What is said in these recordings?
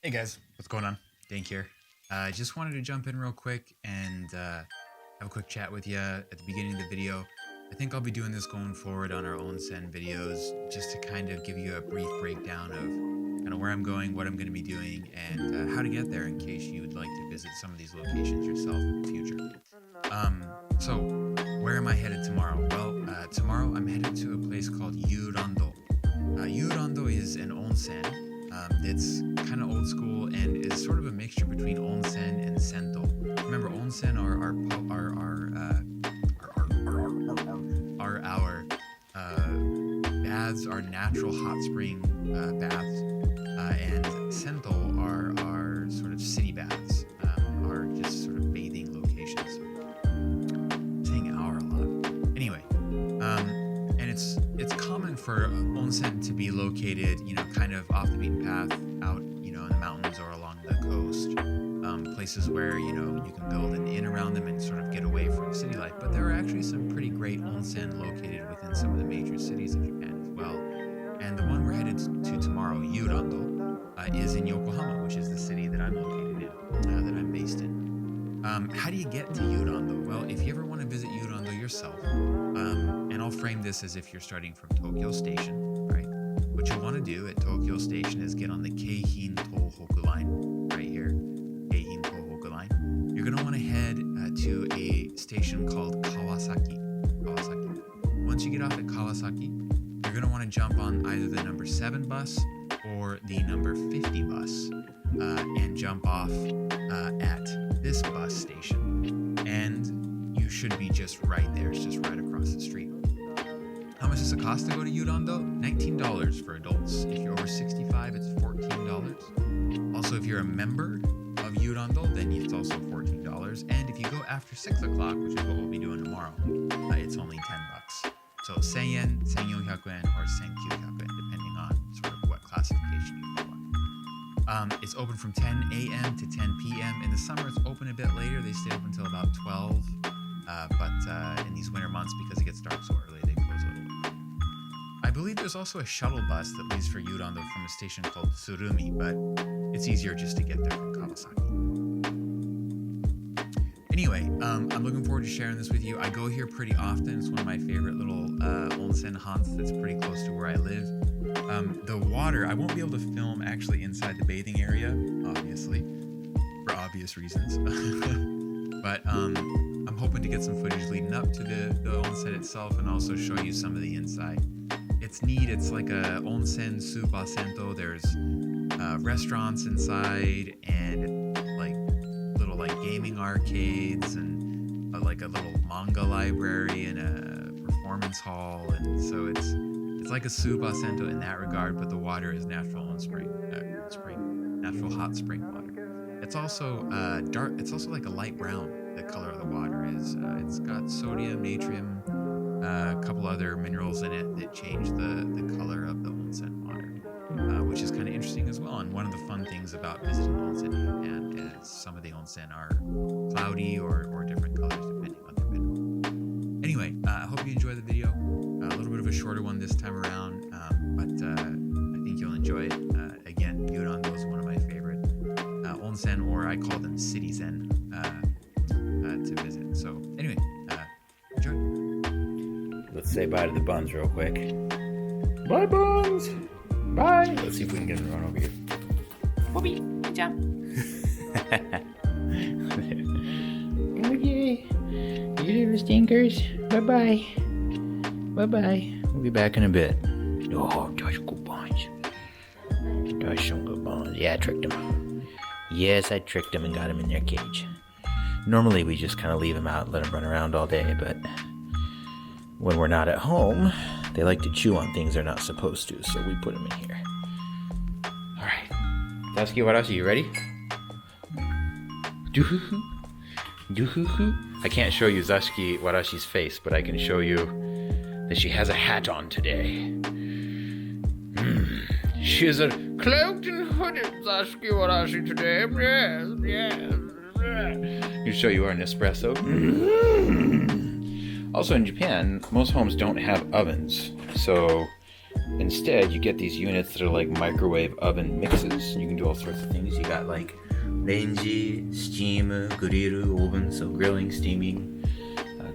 Hey guys, what's going on? Dank here. I just wanted to jump in real quick and have a quick chat with you at the beginning of the video. I think I'll be doing this going forward on our Onsen videos, just to kind of give you a brief breakdown of kind of where I'm going, what I'm going to be doing, and how to get there in case you would like to visit some of these locations yourself in the future. So where am I headed tomorrow? Well, tomorrow I'm headed to a place called Yurando. Yurando is an onsen. It's kind of old school and is sort of a mixture between onsen and sento. Remember, onsen are our baths, are natural hot spring baths, and sento are our sort of city baths, are just sort of bathing locations. I'm saying our a lot. Anyway, and it's common for onsen to be located, kind of off the beaten path, out, in the mountains or along the coast, places where, you can build an inn around them and sort of get away from city life. But there are actually some pretty great onsen located within some of the major cities of Japan as well. And the one we're headed to tomorrow, Yurando, is in Yokohama, which is the city that I'm located in, that I'm based in. How do you get to Yurando? Well, if you ever want to visit Yurando yourself, and I'll frame this as if you're starting from Tokyo Station, right? What you'll want to do at Tokyo Station is get on the Keihin Tohoku line, right here, Keihin Tohoku line. You're going to want to head to a station called Kawasaki. Once you get off at Kawasaki, you're going to want to jump on either the number 7 bus or the number 50 bus, and jump off at this bus station. And you should be just right there. It's just right across the street. How much does it cost to go to Yurando? $19 for adults. If you're over 65, it's $14. Also, if you're a member of Yurando, then it's also $14. And if you go after 6 o'clock, which is what we'll be doing tomorrow, it's only $10. So 1,000 yen, 1,400 yen, or 1,900 yen, depending on sort of what classification you fall on. It's open from 10 a.m. to 10 p.m. In the summer, it's open a bit later. They stay open until about 12. But in these winter months, because it gets dark so early, they close a little bit. I believe there's also a shuttle bus that leaves for Yurando from a station called Tsurumi, but it's easier just to get there from Kawasaki. Anyway, I'm looking forward to sharing this with you. I go here pretty often. It's one of my favorite little onsen haunts that's pretty close to where I live. The water, I won't be able to film actually inside the bathing area, obviously, for obvious reasons. But I'm hoping to get some footage leading up to the onsen itself and also show you some of the inside. It's neat. It's like a onsen super sento. There's restaurants inside and little gaming arcades and like a little manga library and a performance hall. And so it's like a super sento in that regard, but the water is natural natural hot spring water. It's also dark. It's also like a light brown. The color of the water is. It's got sodium, natrium, a couple other minerals in it that change the color of the onsen water, which is kind of interesting as well. And one of the fun things about visiting onsen in Japan is some of the onsen are cloudy or different colors depending on their mineral. Anyway, I hope you enjoy the video. A little bit of a shorter one this time around, but I think you'll enjoy it. Again, Yurando is one of my favorite onsen, or I call them city-sen, to visit. So anyway, enjoy. Let's say bye to the buns real quick. Bye, buns! Bye! Let's see if we can get him to run over here. Bobby, jump. Okay. You little stinkers. Bye-bye. Bye-bye. We'll be back in a bit. Oh, Josh, good buns. Josh, some good buns. Yeah, I tricked him. Yes, I tricked him and got him in their cage. Normally, we just kind of leave them out and let them run around all day, but when we're not at home, they like to chew on things they're not supposed to, so we put them in here. All right. Sasuke, Warashi, you ready? Doo-hoo-hoo. Doo-hoo-hoo. I can't show you Sasuke Warashi's face, but I can show you that she has a hat on today. She is a cloaked and hooded Sasuke Warashi today. Yes. You show you our Nespresso. Also in Japan, most homes don't have ovens, so Instead, you get these units that are like microwave oven mixes. You can do all sorts of things. You got like Renji, steam, grill, oven, so grilling, steaming,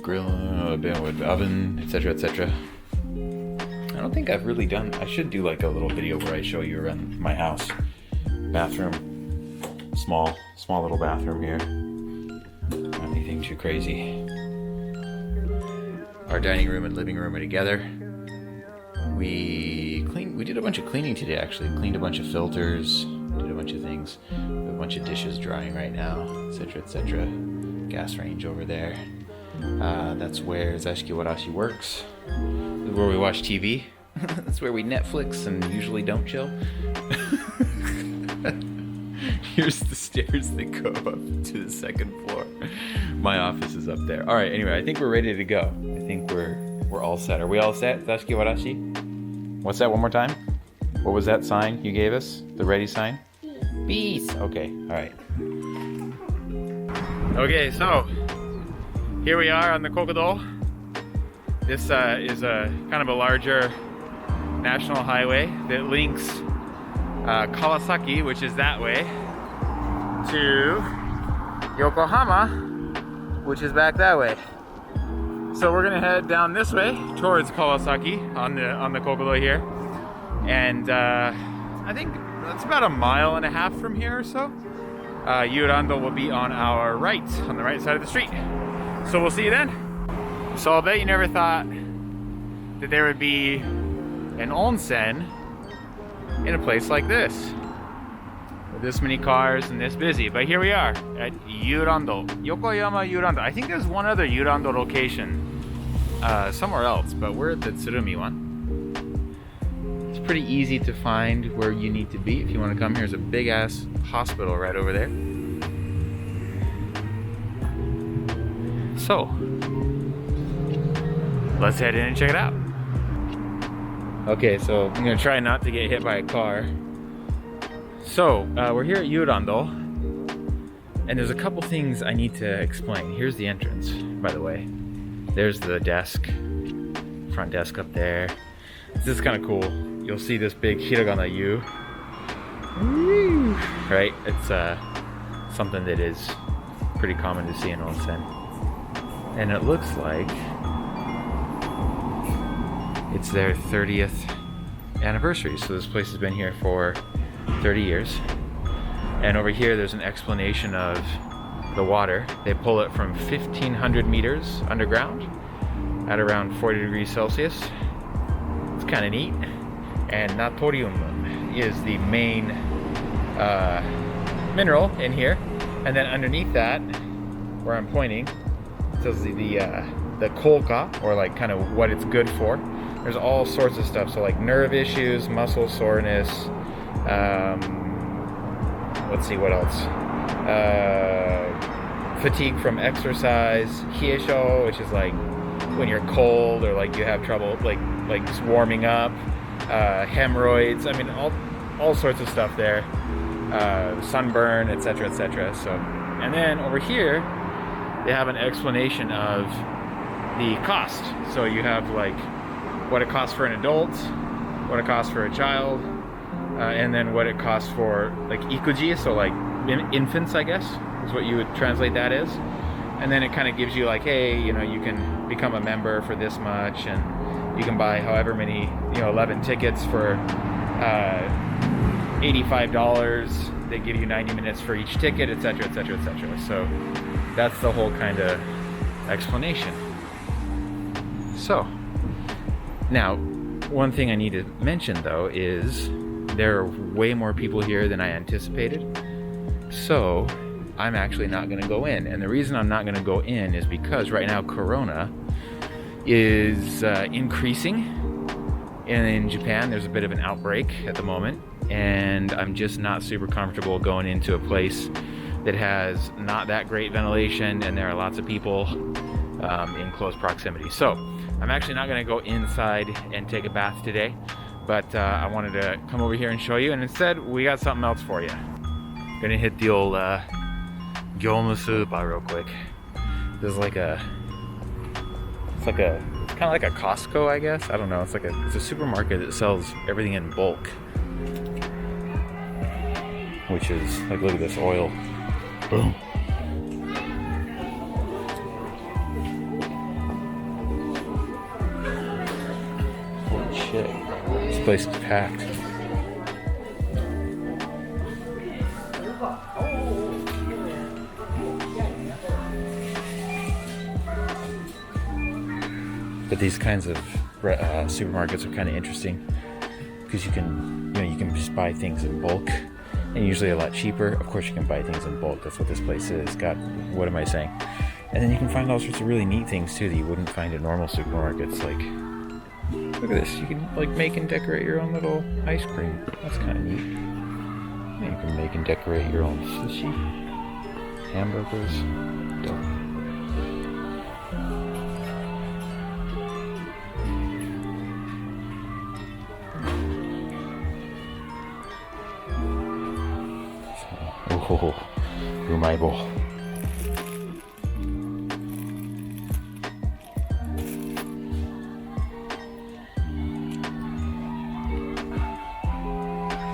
with oven, etc., etc. I don't think I've really done. I should do like a little video where I show you around my house. Bathroom, small little bathroom here. Not anything too crazy. Our dining room and living room are together. We did a bunch of cleaning today, actually. Cleaned a bunch of filters, did a bunch of things. We have a bunch of dishes drying right now, etc., etc. Gas range over there. That's where Zashiki Warashi works. This is where we watch TV. That's where we Netflix and usually don't chill. Here's the stairs that go up to the second floor. My office is up there. All right, anyway, I think we're ready to go. I think we're all set. Are we all set, Zashiki Warashi? What's that one more time? What was that sign you gave us? The ready sign? Peace. Okay, all right. Okay, so here we are on the Kokodo. This is a kind of a larger national highway that links Kawasaki, which is that way, to Yokohama, which is back that way. So we're gonna head down this way towards Kawasaki on the Kokodo here, and I think that's about 1.5 miles from here or so. Yurando will be on our right, on the right side of the street. So we'll see you then. So I'll bet you never thought that there would be an onsen in a place like this, with this many cars and this busy. But here we are at Yurando, Yokohama Yurando. I think there's one other Yurando location somewhere else, but we're at the Tsurumi one. It's pretty easy to find where you need to be if you want to come. Here's a big ass hospital right over there. So let's head in and check it out. Okay, so I'm gonna try not to get hit by a car. So we're here at Yurando, and there's a couple things I need to explain. Here's the entrance, by the way. There's the desk, front desk up there. This is kind of cool. You'll see this big hiragana U. Woo! Right? It's something that is pretty common to see in onsen. And it looks like it's their 30th anniversary. So this place has been here for 30 years. And over here there's an explanation of the water. They pull it from 1,500 meters underground at around 40 degrees Celsius. It's kind of neat. And natrium is the main mineral in here. And then underneath that, where I'm pointing, it says the kolka, or like kind of what it's good for. There's all sorts of stuff. So like nerve issues, muscle soreness, let's see what else. Fatigue from exercise, hiesho, which is like when you're cold or like you have trouble like just warming up, hemorrhoids. I mean all sorts of stuff there. Sunburn, etc., etc. So, and then over here they have an explanation of the cost. So you have like what it costs for an adult, what it costs for a child, and then what it costs for like ikuji, so like infants, I guess, is what you would translate that as. And then it kind of gives you like, hey, you know, you can become a member for this much, and you can buy however many, 11 tickets for $85. They give you 90 minutes for each ticket, etc., etc., etc. So that's the whole kind of explanation. So now, one thing I need to mention though is there are way more people here than I anticipated. So I'm actually not going to go in. And the reason I'm not going to go in is because right now Corona is increasing. And in Japan, there's a bit of an outbreak at the moment. And I'm just not super comfortable going into a place that has not that great ventilation and there are lots of people in close proximity. So I'm actually not going to go inside and take a bath today, but I wanted to come over here and show you, and instead we got something else for you. Gonna hit the old Gyomu Super real quick. This is like it's kind kind of like a Costco, I guess. I don't know. It's a supermarket that sells everything in bulk, which is like, look at this oil. Boom. Holy shit! This place is packed. But these kinds of supermarkets are kind of interesting because you can just buy things in bulk, and usually a lot cheaper. Of course, you can buy things in bulk. That's what this place is. God, what am I saying? And then you can find all sorts of really neat things too that you wouldn't find at normal supermarkets. Like, look at this. You can like make and decorate your own little ice cream. That's kind of neat. You can make and decorate your own sushi, hamburgers. Dope. Oh, umaibo.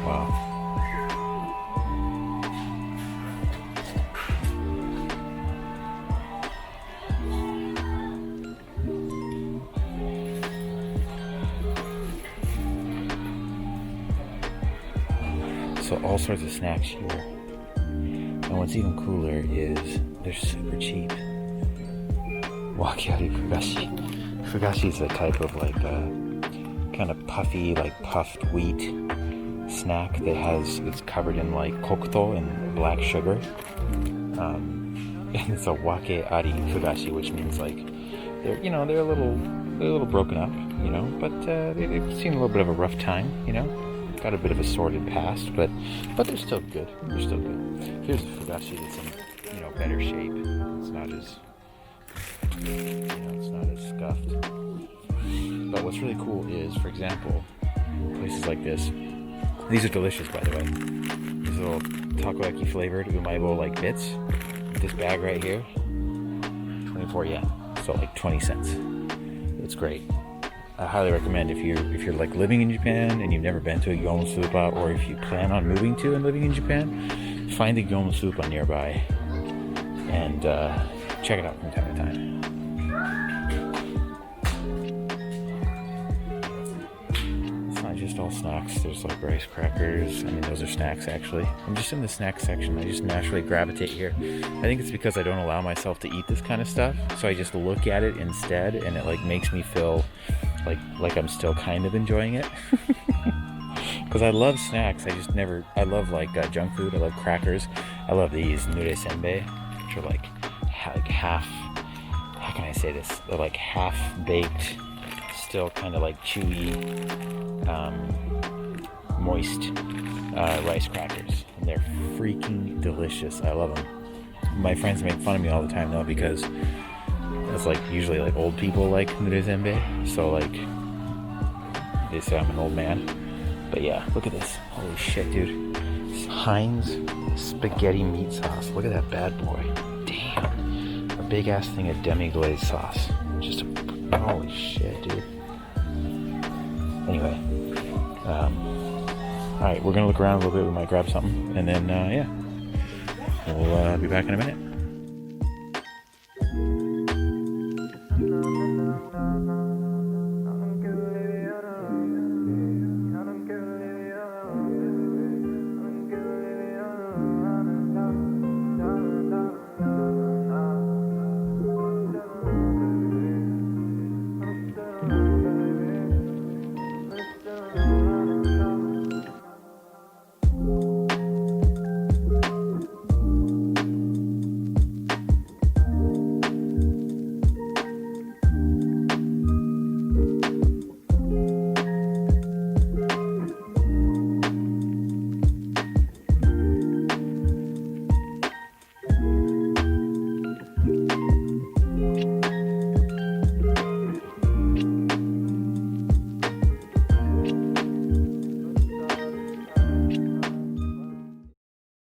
Wow. So all sorts of snacks here. And what's even cooler is they're super cheap. Wakiari fugashi. Fugashi is a type of like kind of puffy, like puffed wheat snack that it's covered in like kokuto and black sugar. And it's a wakiari fugashi, which means like they're a little broken up, but they've seen a little bit of a rough time, Got a bit of a sordid past, but they're still good. They're still good. Here's a fugashi that's in better shape. It's not as it's not as scuffed. But what's really cool is, for example, places like this. These are delicious, by the way. These little takoyaki flavored umaibo like bits. This bag right here, 24 yen, so like 20 cents. It's great. I highly recommend if you're like living in Japan and you've never been to a Gyomusupa, or if you plan on moving to and living in Japan, find a Gyomusupa nearby and check it out from time to time. It's not just all snacks. There's like rice crackers. I mean, those are snacks actually. I'm just in the snack section. I just naturally gravitate here. I think it's because I don't allow myself to eat this kind of stuff, so I just look at it instead, and it like makes me feel like I'm still kind of enjoying it. Because I love snacks. I love like junk food. I love crackers. I love these nure senbei, which are like half, how can I say this? They're like half baked, still kind of like chewy, moist rice crackers. And they're freaking delicious. I love them. My friends make fun of me all the time though, because it's like usually like old people like nure senbei, so like they say I'm an old man. But yeah, look at this. Holy shit, dude. It's Heinz spaghetti meat sauce. Look at that bad boy. Damn. A big ass thing of demi-glaze sauce. Holy shit, dude. Anyway, alright, we're gonna look around a little bit. We might grab something, and then yeah, we'll be back in a minute.